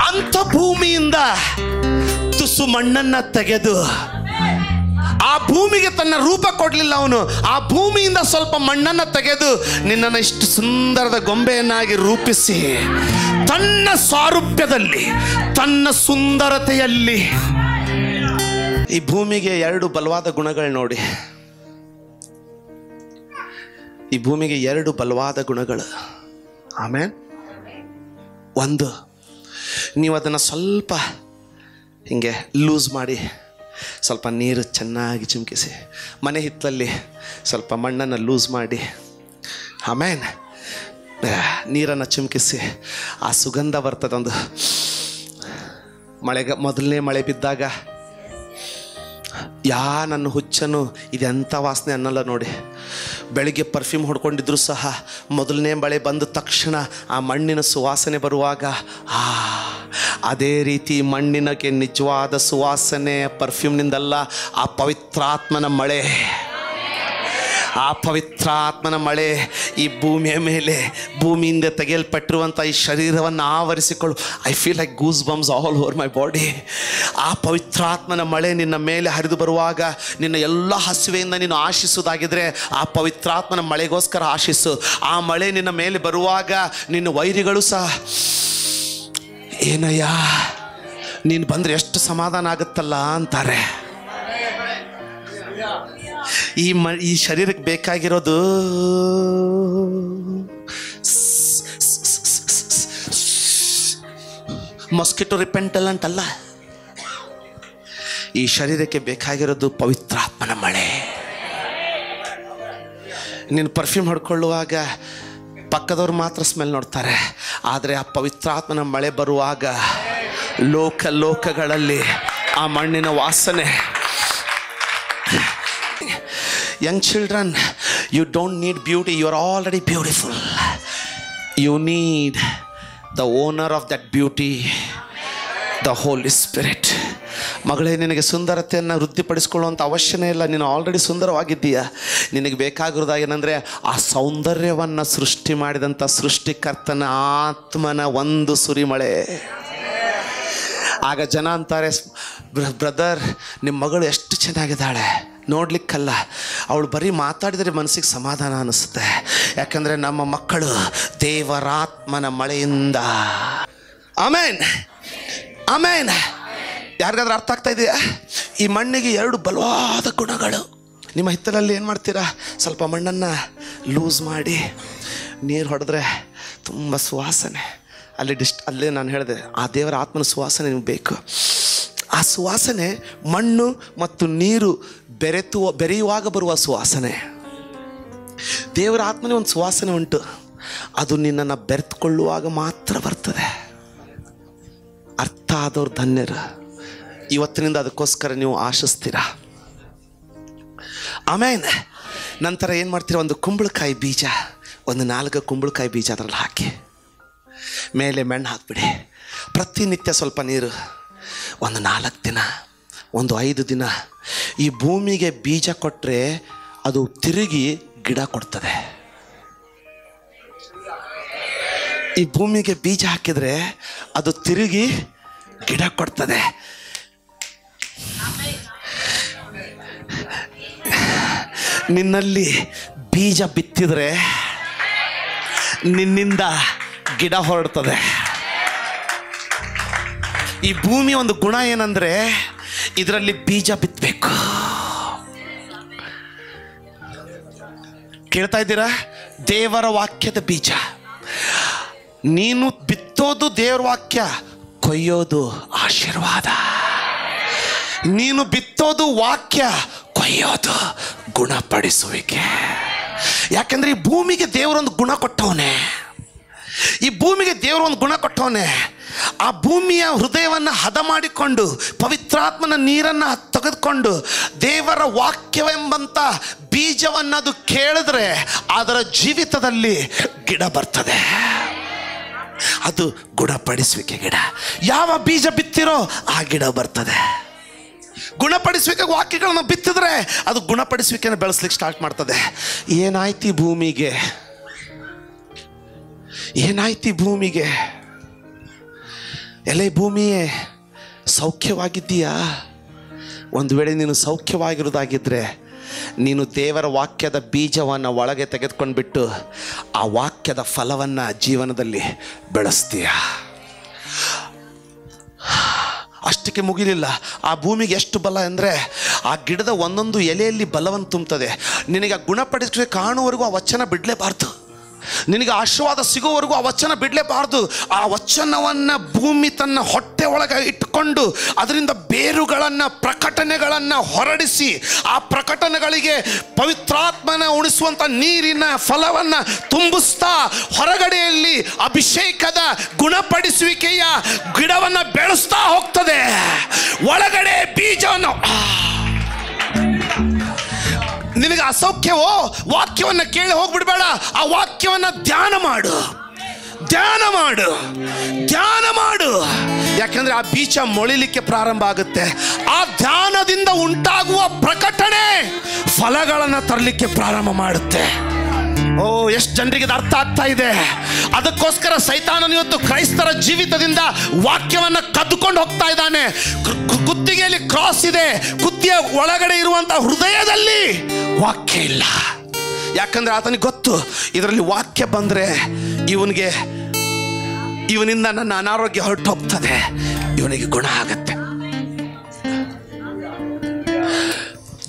ಅಂಥ ಭೂಮಿಯಿಂದ ತುಸು ಮಣ್ಣನ್ನ ತೆಗೆದು, ಆ ಭೂಮಿಗೆ ತನ್ನ ರೂಪ ಕೊಡಲಿಲ್ಲ ಅವನು, ಆ ಭೂಮಿಯಿಂದ ಸ್ವಲ್ಪ ಮಣ್ಣನ್ನು ತೆಗೆದು ನಿನ್ನನ್ನು ಇಷ್ಟು ಸುಂದರದ ಗೊಂಬೆಯನ್ನಾಗಿ ರೂಪಿಸಿ ತನ್ನ ಸಾರೂಪ್ಯದಲ್ಲಿ, ತನ್ನ ಸುಂದರತೆಯಲ್ಲಿ. ಈ ಭೂಮಿಗೆ ಎರಡು ಬಲವಾದ ಗುಣಗಳು ನೋಡಿ. ಈ ಭೂಮಿಗೆ ಎರಡು ಬಲವಾದ ಗುಣಗಳು. ಆಮೇಲೆ ಒಂದು, ನೀವು ಅದನ್ನು ಸ್ವಲ್ಪ ಹಿಂಗೆ ಲೂಸ್ ಮಾಡಿ, ಸ್ವಲ್ಪ ನೀರು ಚೆನ್ನಾಗಿ ಚಿಮುಕಿಸಿ, ಮನೆ ಹಿತ್ತಲಲ್ಲಿ ಸ್ವಲ್ಪ ಮಣ್ಣನ್ನು ಲೂಸ್ ಮಾಡಿ, ಆಮೇಲೆ ನೀರನ್ನು ಚಿಮುಕಿಸಿ, ಆ ಸುಗಂಧ ಬರ್ತದೆ. ಒಂದು ಮೊದಲನೇ ಮಳೆ ಬಿದ್ದಾಗ ನನ್ನ ಹುಚ್ಚನು ಇದೆಂಥ ವಾಸನೆ ಅನ್ನಲ್ಲ ನೋಡಿ. ಬೆಳಿಗ್ಗೆ ಪರ್ಫ್ಯೂಮ್ ಹೊಡ್ಕೊಂಡಿದ್ರು ಸಹ ಮೊದಲನೇ ಮಳೆ ಬಂದ ತಕ್ಷಣ ಆ ಮಣ್ಣಿನ ಸುವಾಸನೆ ಬರುವಾಗ ಅದೇ ರೀತಿ ಮಣ್ಣಿನಕ್ಕೆ ನಿಜವಾದ ಸುವಾಸನೆ ಪರ್ಫ್ಯೂಮ್ನಿಂದಲ್ಲ, ಆ ಪವಿತ್ರಾತ್ಮನ ಮಳೆ. ಆ ಪವಿತ್ರಾತ್ಮನ ಮಳೆ ಈ ಭೂಮಿಯ ಮೇಲೆ, ಭೂಮಿಯಿಂದ ತೆಗೆಯಲ್ಪಟ್ಟಿರುವಂಥ ಈ ಶರೀರವನ್ನು ಆವರಿಸಿಕೊಳ್ಳು. I feel like goose bumps all over my body. ಆ ಪವಿತ್ರಾತ್ಮನ ಮಳೆ ನಿನ್ನ ಮೇಲೆ ಹರಿದು ಬರುವಾಗ, ನಿನ್ನ ಎಲ್ಲ ಹಸಿವೆಯಿಂದ ನೀನು ಆಶಿಸೋದಾಗಿದ್ರೆ ಆ ಪವಿತ್ರಾತ್ಮನ ಮಳೆಗೋಸ್ಕರ ಆಶಿಸು. ಆ ಮಳೆ ನಿನ್ನ ಮೇಲೆ ಬರುವಾಗ ನಿನ್ನ ವೈರಿಗಳು ಸಹ, ಏನಯ್ಯ ನೀನು ಬಂದರೆ ಎಷ್ಟು ಸಮಾಧಾನ ಆಗುತ್ತಲ್ಲ ಅಂತಾರೆ. ಈ ಶರೀರಕ್ಕೆ ಬೇಕಾಗಿರೋದು ಮಾಸ್ಕಿಟೋ ರಿಪೆಂಟೆಂಟ್ ಅಲ್ಲ. ಈ ಶರೀರಕ್ಕೆ ಬೇಕಾಗಿರೋದು ಪವಿತ್ರಾತ್ಮನ ಮಳೆ. ನೀನು ಪರ್ಫ್ಯೂಮ್ ಹೊಡ್ಕೊಳ್ಳುವಾಗ ಪಕ್ಕದವ್ರು ಮಾತ್ರ ಸ್ಮೆಲ್ ನೋಡ್ತಾರೆ, ಆದರೆ ಆ ಪವಿತ್ರಾತ್ಮನ ಮಳೆ ಬರುವಾಗ ಲೋಕಗಳಲ್ಲಿ ಆ ಮಣ್ಣಿನ ವಾಸನೆ. Young children, you don't need beauty, you are already beautiful. You need the owner of that beauty, the Holy Spirit. ಮಗಳೇ, ನಿನಗೆ ಸುಂದರತೆಯನ್ನು ವೃದ್ಧಿಪಡಿಸ್ಕೊಳ್ಳುವಂಥ ಅವಶ್ಯನೇ ಇಲ್ಲ. ನೀನು ಆಲ್ರೆಡಿ ಸುಂದರವಾಗಿದ್ದೀಯ. ನಿನಗೆ ಬೇಕಾಗಿರೋದಾಗೇನೆಂದರೆ ಆ ಸೌಂದರ್ಯವನ್ನು ಸೃಷ್ಟಿ ಮಾಡಿದಂಥ ಸೃಷ್ಟಿಕರ್ತನ ಆತ್ಮನ ಒಂದು ಸುರಿಮಳೆ. ಆಗ ಜನ ಅಂತಾರೆ, ಬ್ರದರ್ ನಿಮ್ಮ ಮಗಳು ಎಷ್ಟು ಚೆನ್ನಾಗಿದ್ದಾಳೆ, ನೋಡ್ಲಿಕ್ಕಲ್ಲ, ಅವಳು ಬರೀ ಮಾತಾಡಿದರೆ ಮನಸ್ಸಿಗೆ ಸಮಾಧಾನ ಅನ್ನಿಸುತ್ತೆ. ಯಾಕಂದರೆ ನಮ್ಮ ಮಕ್ಕಳು ದೇವರಾತ್ಮನ ಮಳೆಯಿಂದ. ಆಮೇನ್ ಆಮೇನ್. ಯಾರಿಗಾದ್ರೂ ಅರ್ಥ ಆಗ್ತಾ ಇದೆಯಾ? ಈ ಮಣ್ಣಿಗೆ 2 ಬಲವಾದ ಗುಣಗಳು. ನಿಮ್ಮ ಹಿತ್ತಲಲ್ಲಿ ಏನು ಮಾಡ್ತೀರಾ, ಸ್ವಲ್ಪ ಮಣ್ಣನ್ನು ಲೂಸ್ ಮಾಡಿ ನೀರು ಹೊಡೆದ್ರೆ ತುಂಬ ಸುವಾಸನೆ. ಅಲ್ಲೇ ನಾನು ಹೇಳಿದೆ, ಆ ದೇವರ ಆತ್ಮನ ಸುವಾಸನೆ ನಿಮ್ಗೆ ಬೇಕು. ಆ ಸುವಾಸನೆ ಮಣ್ಣು ಮತ್ತು ನೀರು ಬೆರೆಯುವಾಗ ಬರುವ ಸುವಾಸನೆ. ದೇವರ ಆತ್ಮನೇ ಒಂದು ಸುವಾಸನೆ ಉಂಟು, ಅದು ನಿನ್ನನ್ನು ಬೆರೆತುಕೊಳ್ಳುವಾಗ ಮಾತ್ರ ಬರ್ತದೆ. ಅರ್ಥ ಆದವ್ರು ಧನ್ಯರು. ಇವತ್ತಿನಿಂದ ಅದಕ್ಕೋಸ್ಕರ ನೀವು ಆಶಿಸ್ತೀರಾ. ಆಮೇಲೆ ನಂತರ ಏನು ಮಾಡ್ತೀರಾ, ಒಂದು ಕುಂಬಳಕಾಯಿ ಬೀಜ, ಒಂದು 4 ಕುಂಬಳಕಾಯಿ ಬೀಜ ಅದರಲ್ಲಿ ಹಾಕಿ ಮೇಲೆ ಮಣ್ಣು ಹಾಕಿಬಿಡಿ. ಪ್ರತಿನಿತ್ಯ ಸ್ವಲ್ಪ ನೀರು, ಒಂದು 4 ದಿನ, ಒಂದು 5 ದಿನ ಈ ಭೂಮಿಗೆ ಬೀಜ ಕೊಟ್ಟರೆ ಅದು ತಿರುಗಿ ಗಿಡ ಕೊಡ್ತದೆ. ಈ ಭೂಮಿಗೆ ಬೀಜ ಹಾಕಿದರೆ ಅದು ತಿರುಗಿ ಗಿಡ ಕೊಡ್ತದೆ. ನಿನ್ನಲ್ಲಿ ಬೀಜ ಬಿತ್ತಿದರೆ ನಿನ್ನಿಂದ ಗಿಡ ಹೊರಡ್ತದೆ. ಈ ಭೂಮಿ ಒಂದು ಗುಣ ಏನಂದರೆ ಇದರಲ್ಲಿ ಬೀಜ ಬಿತ್ತಬೇಕು. ಕೇಳ್ತಾ ಇದ್ದೀರಾ? ದೇವರ ವಾಕ್ಯದ ಬೀಜ. ನೀನು ಬಿತ್ತೋದು ದೇವರ ವಾಕ್ಯ, ಕೊಯ್ಯೋದು ಆಶೀರ್ವಾದ. ನೀನು ಬಿತ್ತೋದು ವಾಕ್ಯ, ಕೊಯ್ಯೋದು ಗುಣಪಡಿಸುವಿಕೆ. ಯಾಕೆಂದ್ರೆ ಈ ಭೂಮಿಗೆ ದೇವರೊಂದು ಗುಣ ಕೊಟ್ಟವನೇ. ಈ ಭೂಮಿಗೆ ದೇವರೊಂದು ಗುಣ ಕೊಟ್ಟವನೇ. ಆ ಭೂಮಿಯ ಹೃದಯವನ್ನು ಹದ ಮಾಡಿಕೊಂಡು ಪವಿತ್ರಾತ್ಮನ ನೀರನ್ನು ತೆಗೆದುಕೊಂಡು ದೇವರ ವಾಕ್ಯವೆಂಬಂಥ ಬೀಜವನ್ನು ಅದು ಕೇಳಿದ್ರೆ ಅದರ ಜೀವಿತದಲ್ಲಿ ಗಿಡ ಬರ್ತದೆ. ಅದು ಗುಣಪಡಿಸುವಿಕೆ ಗಿಡ. ಯಾವ ಬೀಜ ಬಿತ್ತಿರೋ ಆ ಗಿಡ ಬರ್ತದೆ. ಗುಣಪಡಿಸುವಿಕೆ ವಾಕ್ಯಗಳನ್ನು ಬಿತ್ತಿದ್ರೆ ಅದು ಗುಣಪಡಿಸುವಿಕೆನ ಬೆಳೆಸ್ಲಿಕ್ಕೆ ಸ್ಟಾರ್ಟ್ ಮಾಡ್ತದೆ. ಏನಾಯ್ತು ಈ ಭೂಮಿಗೆ? ಏನಾಯ್ತು ಈ ಭೂಮಿಗೆ? ಎಲೆ ಭೂಮಿಯೇ, ಸೌಖ್ಯವಾಗಿದ್ದೀಯಾ? ಒಂದು ವೇಳೆ ನೀನು ಸೌಖ್ಯವಾಗಿರೋದಾಗಿದ್ದರೆ ನೀನು ದೇವರ ವಾಕ್ಯದ ಬೀಜವನ್ನು ಒಳಗೆ ತೆಗೆದುಕೊಂಡ್ಬಿಟ್ಟು ಆ ವಾಕ್ಯದ ಫಲವನ್ನು ಜೀವನದಲ್ಲಿ ಬೆಳೆಸ್ತೀಯ. ಅಷ್ಟಕ್ಕೆ ಮುಗಿಲಿಲ್ಲ. ಆ ಭೂಮಿಗೆ ಎಷ್ಟು ಬಲ ಅಂದರೆ ಆ ಗಿಡದ ಒಂದೊಂದು ಎಲೆಯಲ್ಲಿ ಬಲವನ್ನು ತುಂಬುತ್ತದೆ. ನಿನಗೆ ಗುಣಪಡಿಸುವ ಕಾಣುವವರೆಗೂ ಆ ವಚನ ಬಿಡಲೇಬಾರ್ದು. ನಿನಗೆ ಆಶೀರ್ವಾದ ಸಿಗೋವರೆಗೂ ಆ ವಚನ ಬಿಡಲೇಬಾರ್ದು. ಆ ವಚನವನ್ನು ಭೂಮಿ ತನ್ನ ಹೊಟ್ಟೆ ಒಳಗೆ ಇಟ್ಟುಕೊಂಡು ಅದರಿಂದ ಬೇರುಗಳನ್ನು, ಪ್ರಕಟಣೆಗಳನ್ನು ಹೊರಡಿಸಿ ಆ ಪ್ರಕಟಣೆಗಳಿಗೆ ಪವಿತ್ರಾತ್ಮನ ಉಣಿಸುವಂಥ ನೀರಿನ ಫಲವನ್ನು ತುಂಬಿಸ್ತಾ ಹೊರಗಡೆಯಲ್ಲಿ ಅಭಿಷೇಕದ ಗುಣಪಡಿಸುವಿಕೆಯ ಗಿಡವನ್ನು ಬೆಳೆಸ್ತಾ ಹೋಗ್ತದೆ. ಒಳಗಡೆ ಬೀಜವನ್ನು. ನಿನಗೆ ಅಸೌಖ್ಯವೋ, ವಾಕ್ಯವನ್ನು ಕೇಳಿ ಹೋಗ್ಬಿಡ್ಬೇಡ. ಆ ವಾಕ್ಯವನ್ನು ಧ್ಯಾನ ಮಾಡು, ಧ್ಯಾನ ಮಾಡು, ಧ್ಯಾನ ಮಾಡು. ಯಾಕಂದ್ರೆ ಆ ಬೀಜ ಮೊಳಿಲಿಕ್ಕೆ ಪ್ರಾರಂಭ ಆಗುತ್ತೆ. ಆ ಧ್ಯಾನದಿಂದ ಉಂಟಾಗುವ ಪ್ರಕಟಣೆ ಫಲಗಳನ್ನು ತರಲಿಕ್ಕೆ ಪ್ರಾರಂಭ ಮಾಡುತ್ತೆ. ಓ, ಎಷ್ಟು ಜನರಿಗೆ ಇದು ಅರ್ಥ ಆಗ್ತಾ ಇದೆ? ಅದಕ್ಕೋಸ್ಕರ ಸೈತಾನನು ಇವತ್ತು ಕ್ರೈಸ್ತರ ಜೀವಿತದಿಂದ ವಾಕ್ಯವನ್ನು ಕದ್ದುಕೊಂಡು ಹೋಗ್ತಾ ಇದ್ದಾನೆ. ಕುತ್ತಿಗೆಯಲ್ಲಿ ಕ್ರಾಸ್ ಇದೆ, ಕುತ್ತಿಯ ಒಳಗಡೆ ಇರುವಂತಹ ಹೃದಯದಲ್ಲಿ ವಾಕ್ಯ ಇಲ್ಲ. ಯಾಕಂದ್ರೆ ಆತನಿಗೆ ಗೊತ್ತು, ಇದರಲ್ಲಿ ವಾಕ್ಯ ಬಂದ್ರೆ ಇವನಿಂದ ನನ್ನ ಅನಾರೋಗ್ಯ ಹೊರಟು ಹೋಗ್ತದೆ, ಇವನಿಗೆ ಗುಣ ಆಗತ್ತೆ.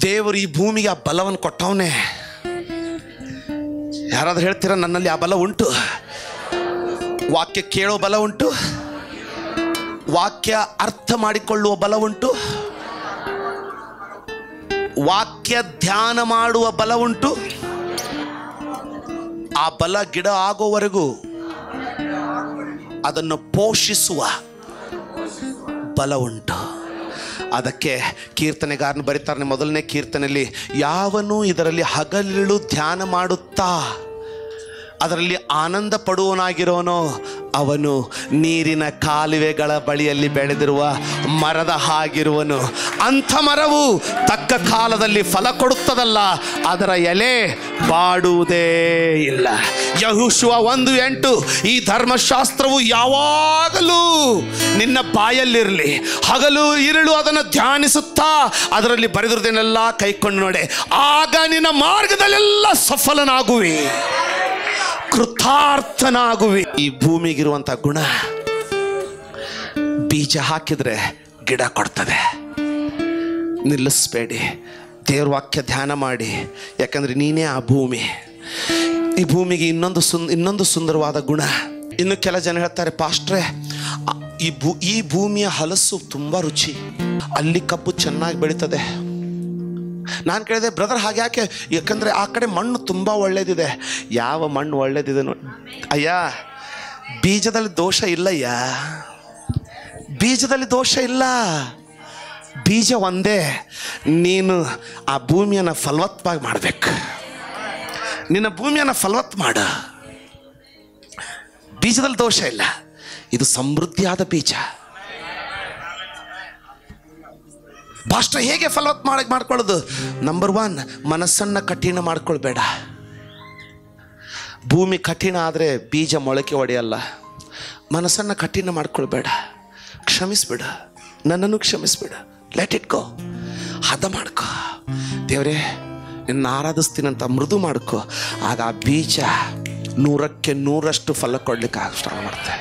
ದೇವರು ಈ ಭೂಮಿಗೆ ಆ ಬಲವನ್ನು ಕೊಟ್ಟವನೇ. ಯಾರಾದ್ರೂ ಹೇಳ್ತೀರಾ ನನ್ನಲ್ಲಿ ಆ ಬಲ ಉಂಟು? ವಾಕ್ಯ ಕೇಳೋ ಬಲ ಉಂಟು, ವಾಕ್ಯ ಅರ್ಥ ಮಾಡಿಕೊಳ್ಳುವ ಬಲ ಉಂಟು, ವಾಕ್ಯ ಧ್ಯಾನ ಮಾಡುವ ಬಲ ಉಂಟು, ಆ ಬಲ ಗಿಡ ಆಗೋವರೆಗೂ ಅದನ್ನು ಪೋಷಿಸುವ ಬಲ ಉಂಟು. ಅದಕ್ಕೆ ಕೀರ್ತನೆಗಾರನು ಬರೀತಾರೆ ಮೊದಲನೇ ಕೀರ್ತನೆಯಲ್ಲಿ, ಯಾವನು ಇದರಲ್ಲಿ ಹಗಲಿರುಳು ಧ್ಯಾನ ಮಾಡುತ್ತಾ ಅದರಲ್ಲಿ ಆನಂದ ಪಡುವನಾಗಿರೋನೋ ಅವನು ನೀರಿನ ಕಾಲುವೆಗಳ ಬಳಿಯಲ್ಲಿ ಬೆಳೆದಿರುವ ಮರದ ಹಾಗಿರುವನು. ಅಂಥ ಮರವು ತಕ್ಕ ಕಾಲದಲ್ಲಿ ಫಲ ಕೊಡುತ್ತದಲ್ಲ, ಅದರ ಎಲೆ ಬಾಡುವುದೇ ಇಲ್ಲ. ಯೆಹೋಶುವ 1:8, ಈ ಧರ್ಮಶಾಸ್ತ್ರವು ಯಾವಾಗಲೂ ನಿನ್ನ ಬಾಯಲ್ಲಿರಲಿ, ಹಗಲು ಇರುಳು ಅದನ್ನು ಧ್ಯಾನಿಸುತ್ತಾ ಅದರಲ್ಲಿ ಬರೆದಿರುವುದನ್ನೆಲ್ಲ ಕೈಕೊಂಡು ನೋಡೆ, ಆಗ ನಿನ್ನ ಮಾರ್ಗದಲ್ಲೆಲ್ಲ ಸಫಲನಾಗುವಿ, ಕೃತಾರ್ಥನಾಗುವಿ. ಈ ಭೂಮಿಗಿರುವಂಥ ಗುಣ ಬೀಜ ಹಾಕಿದ್ರೆ ಗಿಡ ಕೊಡ್ತದೆ. ನಿಲ್ಲಿಸ್ಬೇಡಿ, ದೇವ್ರ ವಾಕ್ಯ ಧ್ಯಾನ ಮಾಡಿ, ಯಾಕಂದ್ರೆ ನೀನೇ ಆ ಭೂಮಿ. ಈ ಭೂಮಿಗೆ ಇನ್ನೊಂದು ಸುಂದರವಾದ ಗುಣ. ಇನ್ನು ಕೆಲ ಜನ ಹೇಳ್ತಾರೆ, ಪಾಸ್ಟ್ರೆ ಈ ಭೂಮಿಯ ಹಲಸು ತುಂಬ ರುಚಿ, ಅಲ್ಲಿ ಕಬ್ಬು ಚೆನ್ನಾಗಿ ಬೆಳೀತದೆ. ನಾನು ಕೇಳಿದೆ, ಬ್ರದರ್ ಹಾಗೆ ಯಾಕೆ? ಯಾಕಂದರೆ ಆ ಕಡೆ ಮಣ್ಣು ತುಂಬ ಒಳ್ಳೇದಿದೆ. ಯಾವ ಮಣ್ಣು ಒಳ್ಳೇದಿದೆ ನೋಡಿ ಅಯ್ಯ, ಬೀಜದಲ್ಲಿ ದೋಷ ಇಲ್ಲಯ್ಯ, ಬೀಜದಲ್ಲಿ ದೋಷ ಇಲ್ಲ. ಬೀಜ ಒಂದೇ, ನೀನು ಆ ಭೂಮಿಯನ್ನು ಫಲವತ್ತಾಗಿ ಮಾಡಬೇಕು. ನಿನ್ನ ಭೂಮಿಯನ್ನು ಫಲವತ್ತು ಮಾಡ, ಬೀಜದಲ್ಲಿ ದೋಷ ಇಲ್ಲ. ಇದು ಸಮೃದ್ಧಿಯಾದ ಬೀಜ. ಭಾಷೆ ಹೇಗೆ ಫಲವತ್ತು ಮಾಡ್ಕೊಳ್ಳೋದು? ನಂಬರ್ 1, ಮನಸ್ಸನ್ನು ಕಠಿಣ ಮಾಡ್ಕೊಳ್ಬೇಡ. ಭೂಮಿ ಕಠಿಣ ಆದರೆ ಬೀಜ ಮೊಳಕೆ ಹೊಡೆಯಲ್ಲ. ಮನಸ್ಸನ್ನು ಕಠಿಣ ಮಾಡ್ಕೊಳ್ಬೇಡ, ಕ್ಷಮಿಸ್ಬಿಡ, ನನ್ನನ್ನು ಕ್ಷಮಿಸ್ಬಿಡ, ಲೆಟ್ ಇಟ್ ಗೋ. ಹದ ಮಾಡ್ಕೋ, ದೇವರೇ ನಿನ್ನ ಆರಾಧಿಸ್ತೀನಂತ ಮೃದು ಮಾಡ್ಕೋ. ಆಗ ಆ ಬೀಜ 100ಕ್ಕೆ 100ರಷ್ಟು ಫಲ ಕೊಡ್ಲಿಕ್ಕೆ ಸ್ಟಾರ್ಟ್ ಮಾಡುತ್ತೆ.